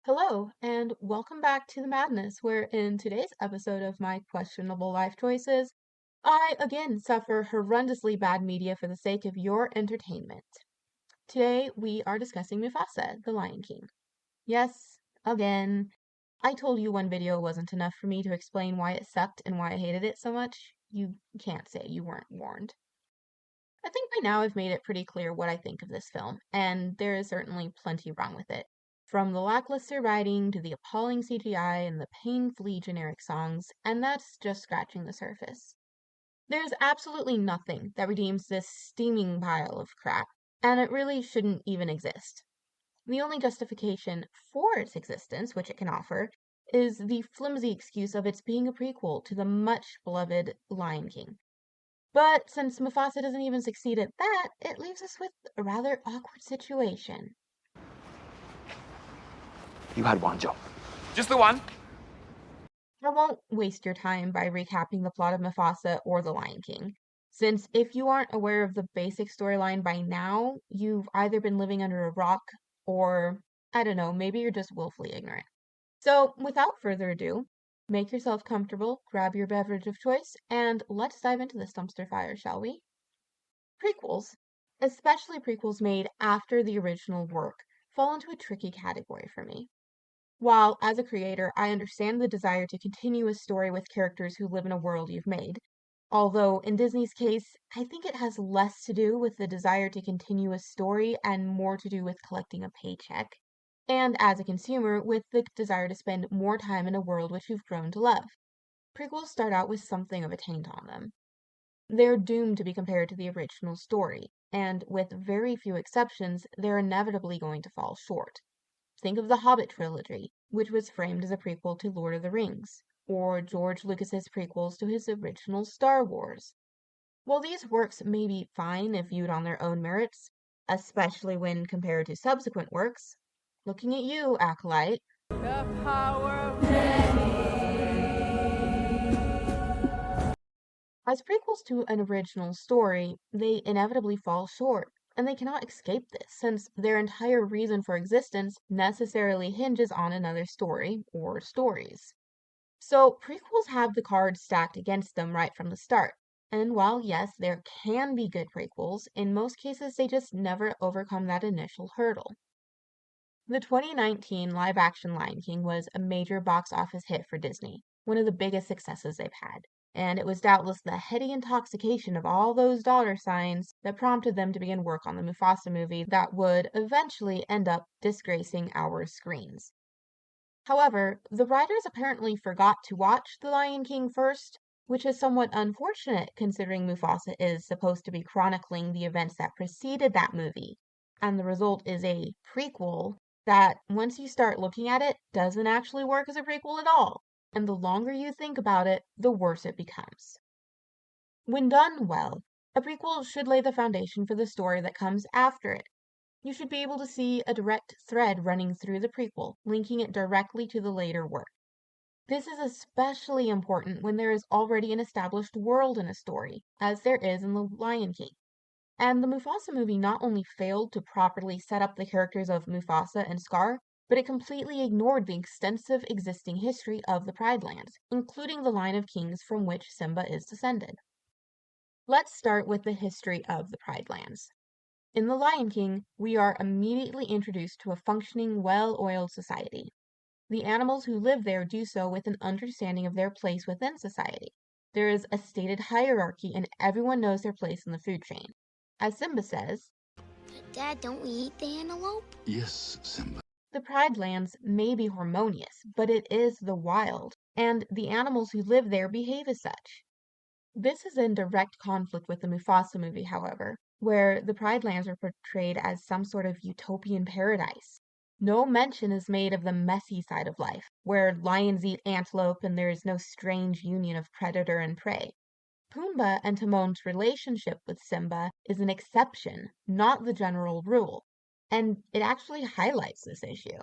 Hello, and welcome back to the madness, where in today's episode of my questionable life choices, I again suffer horrendously bad media for the sake of your entertainment. Today, we are discussing Mufasa, the Lion King. Yes, again, I told you one video wasn't enough for me to explain why it sucked and why I hated it so much. You can't say you weren't warned. I think by now I've made it pretty clear what I think of this film, and there is certainly plenty wrong with it. From the lackluster writing to the appalling CGI and the painfully generic songs, and that's just scratching the surface. There's absolutely nothing that redeems this steaming pile of crap, and it really shouldn't even exist. The only justification for its existence, which it can offer, is the flimsy excuse of its being a prequel to the much beloved Lion King. But since Mufasa doesn't even succeed at that, it leaves us with a rather awkward situation. You had one job. Just the one? I won't waste your time by recapping the plot of Mufasa or The Lion King, since if you aren't aware of the basic storyline by now, you've either been living under a rock or, I don't know, maybe you're just willfully ignorant. So, without further ado, make yourself comfortable, grab your beverage of choice, and let's dive into this dumpster fire, shall we? Prequels, especially prequels made after the original work, fall into a tricky category for me. While, as a creator, I understand the desire to continue a story with characters who live in a world you've made, although in Disney's case, I think it has less to do with the desire to continue a story and more to do with collecting a paycheck, and as a consumer, with the desire to spend more time in a world which you've grown to love. Prequels start out with something of a taint on them. They're doomed to be compared to the original story, and with very few exceptions, they're inevitably going to fall short. Think of the Hobbit trilogy, which was framed as a prequel to Lord of the Rings, or George Lucas's prequels to his original Star Wars. While these works may be fine if viewed on their own merits, especially when compared to subsequent works, looking at you, Acolyte. The power of As prequels to an original story, they inevitably fall short, and they cannot escape this, since their entire reason for existence necessarily hinges on another story or stories. So prequels have the cards stacked against them right from the start. And while, yes, there can be good prequels, in most cases they just never overcome that initial hurdle. The 2019 live action Lion King was a major box office hit for Disney, one of the biggest successes they've had. And it was doubtless the heady intoxication of all those dollar signs that prompted them to begin work on the Mufasa movie that would eventually end up disgracing our screens. However, the writers apparently forgot to watch The Lion King first, which is somewhat unfortunate considering Mufasa is supposed to be chronicling the events that preceded that movie, and the result is a prequel that, once you start looking at it, doesn't actually work as a prequel at all, and the longer you think about it, the worse it becomes. When done well, a prequel should lay the foundation for the story that comes after it. You should be able to see a direct thread running through the prequel, linking it directly to the later work. This is especially important when there is already an established world in a story, as there is in The Lion King. And the Mufasa movie not only failed to properly set up the characters of Mufasa and Scar, but it completely ignored the extensive existing history of the Pride Lands, including the line of kings from which Simba is descended. Let's start with the history of the Pride Lands. In The Lion King, we are immediately introduced to a functioning, well-oiled society. The animals who live there do so with an understanding of their place within society. There is a stated hierarchy and everyone knows their place in the food chain. As Simba says, Dad, don't we eat the antelope? Yes, Simba. the Pride Lands may be harmonious, but it is the wild, and the animals who live there behave as such. This is in direct conflict with the Mufasa movie, however, where the Pride Lands are portrayed as some sort of utopian paradise. No mention is made of the messy side of life, where lions eat antelope and there is no strange union of predator and prey. Pumbaa and Timon's relationship with Simba is an exception, not the general rule, and it actually highlights this issue.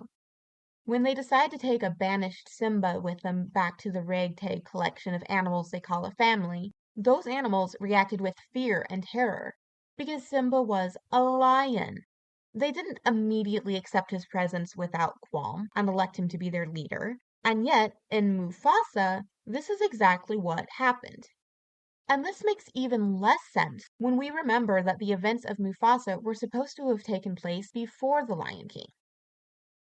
When they decide to take a banished Simba with them back to the ragtag collection of animals they call a family, those animals reacted with fear and terror, because Simba was a lion. They didn't immediately accept his presence without qualm and elect him to be their leader, and yet, in Mufasa, this is exactly what happened. And this makes even less sense when we remember that the events of Mufasa were supposed to have taken place before The Lion King.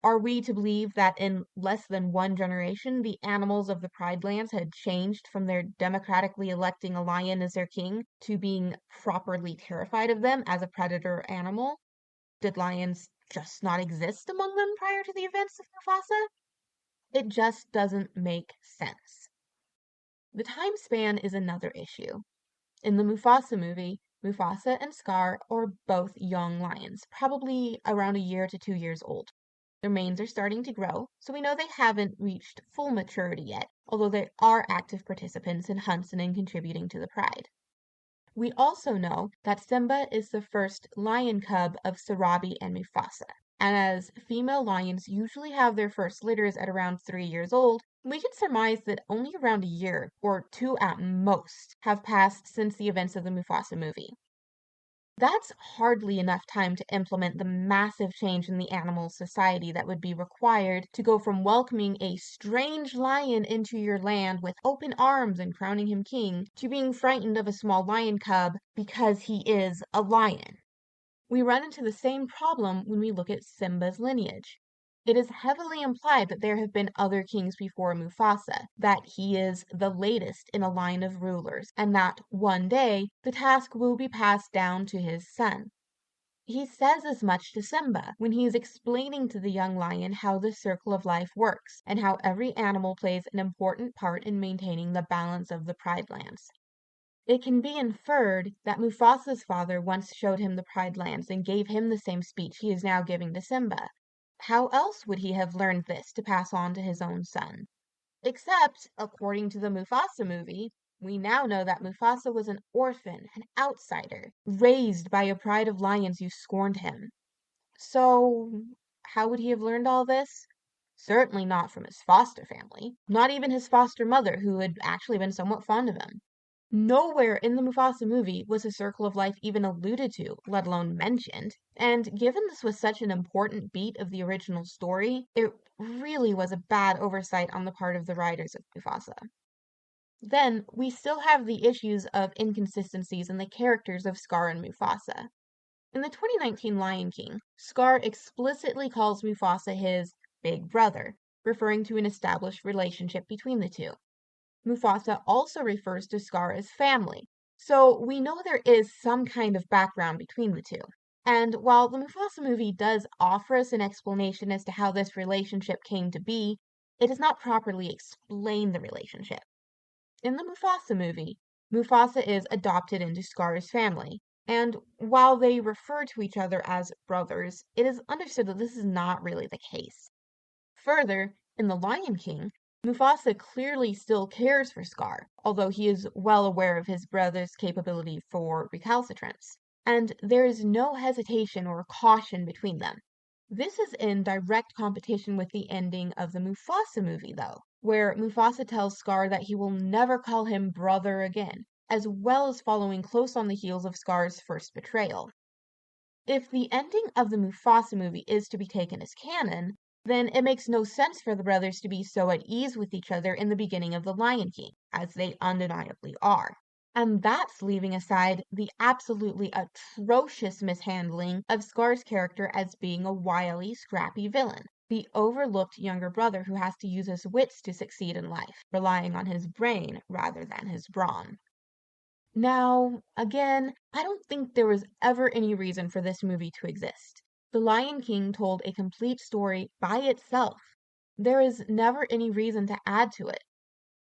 Are we to believe that in less than one generation, the animals of the Pride Lands had changed from their democratically electing a lion as their king to being properly terrified of them as a predator animal? Did lions just not exist among them prior to the events of Mufasa? It just doesn't make sense. The time span is another issue. In the Mufasa movie, Mufasa and Scar are both young lions, probably around a year to 2 years old. Their manes are starting to grow, so we know they haven't reached full maturity yet, although they are active participants in hunts and in contributing to the pride. We also know that Simba is the first lion cub of Sarabi and Mufasa, and as female lions usually have their first litters at around 3 years old, we can surmise that only around a year, or two at most, have passed since the events of the Mufasa movie. That's hardly enough time to implement the massive change in the animal society that would be required to go from welcoming a strange lion into your land with open arms and crowning him king to being frightened of a small lion cub because he is a lion. We run into the same problem when we look at Simba's lineage. It is heavily implied that there have been other kings before Mufasa, that he is the latest in a line of rulers, and that one day the task will be passed down to his son. He says as much to Simba when he is explaining to the young lion how the circle of life works, and how every animal plays an important part in maintaining the balance of the Pride Lands. It can be inferred that Mufasa's father once showed him the Pride Lands and gave him the same speech he is now giving to Simba. How else would he have learned this to pass on to his own son? Except, according to the Mufasa movie, we now know that Mufasa was an orphan, an outsider, raised by a pride of lions who scorned him. So, how would he have learned all this? Certainly not from his foster family, not even his foster mother, who had actually been somewhat fond of him. Nowhere in the Mufasa movie was a circle of life even alluded to, let alone mentioned, and given this was such an important beat of the original story, it really was a bad oversight on the part of the writers of Mufasa. Then, we still have the issues of inconsistencies in the characters of Scar and Mufasa. In the 2019 Lion King, Scar explicitly calls Mufasa his big brother, referring to an established relationship between the two. Mufasa also refers to Scar as family, so we know there is some kind of background between the two. And while the Mufasa movie does offer us an explanation as to how this relationship came to be, it does not properly explain the relationship. In the Mufasa movie, Mufasa is adopted into Scar's family, and while they refer to each other as brothers, it is understood that this is not really the case. Further, in The Lion King, Mufasa clearly still cares for Scar, although he is well aware of his brother's capability for recalcitrance, and there is no hesitation or caution between them. This is in direct competition with the ending of the Mufasa movie, though, where Mufasa tells Scar that he will never call him brother again, as well as following close on the heels of Scar's first betrayal. If the ending of the Mufasa movie is to be taken as canon, then it makes no sense for the brothers to be so at ease with each other in the beginning of The Lion King, as they undeniably are. And that's leaving aside the absolutely atrocious mishandling of Scar's character as being a wily, scrappy villain, the overlooked younger brother who has to use his wits to succeed in life, relying on his brain rather than his brawn. Now, again, I don't think there was ever any reason for this movie to exist. The Lion King told a complete story by itself. There is never any reason to add to it.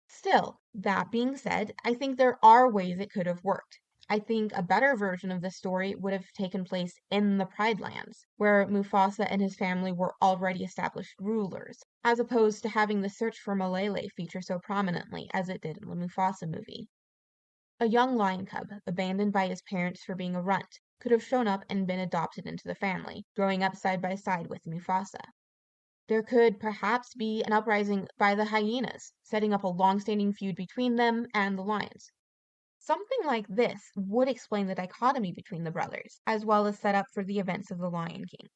Still, that being said, I think there are ways it could have worked. I think a better version of the story would have taken place in the Pride Lands, where Mufasa and his family were already established rulers, as opposed to having the search for Malele feature so prominently as it did in the Mufasa movie. A young lion cub, abandoned by his parents for being a runt, could have shown up and been adopted into the family, growing up side by side with Mufasa. There could perhaps be an uprising by the hyenas, setting up a long-standing feud between them and the lions. Something like this would explain the dichotomy between the brothers, as well as set up for the events of The Lion King.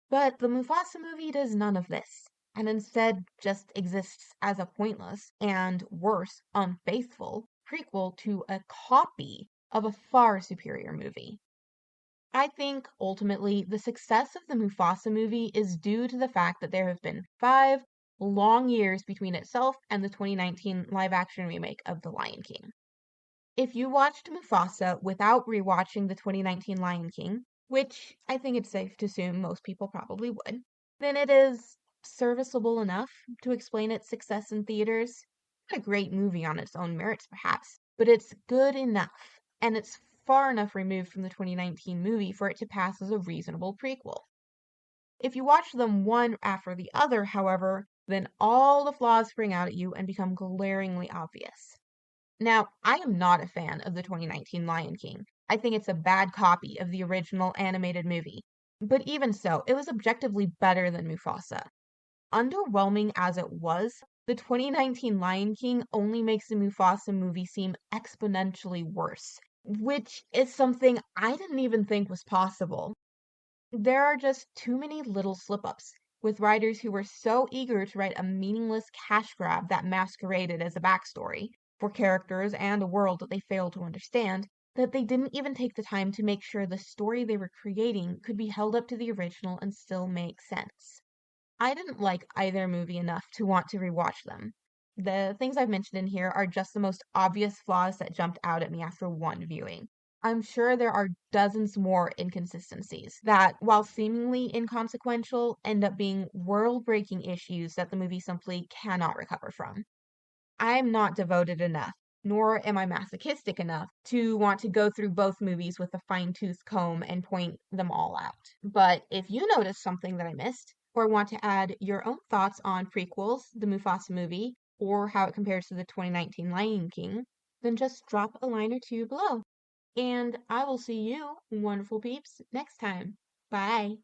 But the Mufasa movie does none of this, and instead just exists as a pointless, and worse, unfaithful, prequel to a copy of a far superior movie. I think ultimately the success of the Mufasa movie is due to the fact that there have been 5 long years between itself and the 2019 live action remake of The Lion King. If you watched Mufasa without rewatching the 2019 Lion King, which I think it's safe to assume most people probably would, then it is serviceable enough to explain its success in theaters. Not a great movie on its own merits, perhaps, but it's good enough, and it's far enough removed from the 2019 movie for it to pass as a reasonable prequel. If you watch them one after the other, however, then all the flaws spring out at you and become glaringly obvious. Now, I am not a fan of the 2019 Lion King. I think it's a bad copy of the original animated movie. But even so, it was objectively better than Mufasa. Underwhelming as it was, the 2019 Lion King only makes the Mufasa movie seem exponentially worse, which is something I didn't even think was possible. There are just too many little slip ups, with writers who were so eager to write a meaningless cash grab that masqueraded as a backstory for characters and a world that they failed to understand, that they didn't even take the time to make sure the story they were creating could be held up to the original and still make sense. I didn't like either movie enough to want to rewatch them. The things I've mentioned in here are just the most obvious flaws that jumped out at me after one viewing. I'm sure there are dozens more inconsistencies that, while seemingly inconsequential, end up being world breaking issues that the movie simply cannot recover from. I'm not devoted enough, nor am I masochistic enough to want to go through both movies with a fine-tooth comb and point them all out. But if you notice something that I missed, or want to add your own thoughts on prequels, the Mufasa movie, or how it compares to the 2019 Lion King, then just drop a line or two below. And I will see you, wonderful peeps, next time. Bye.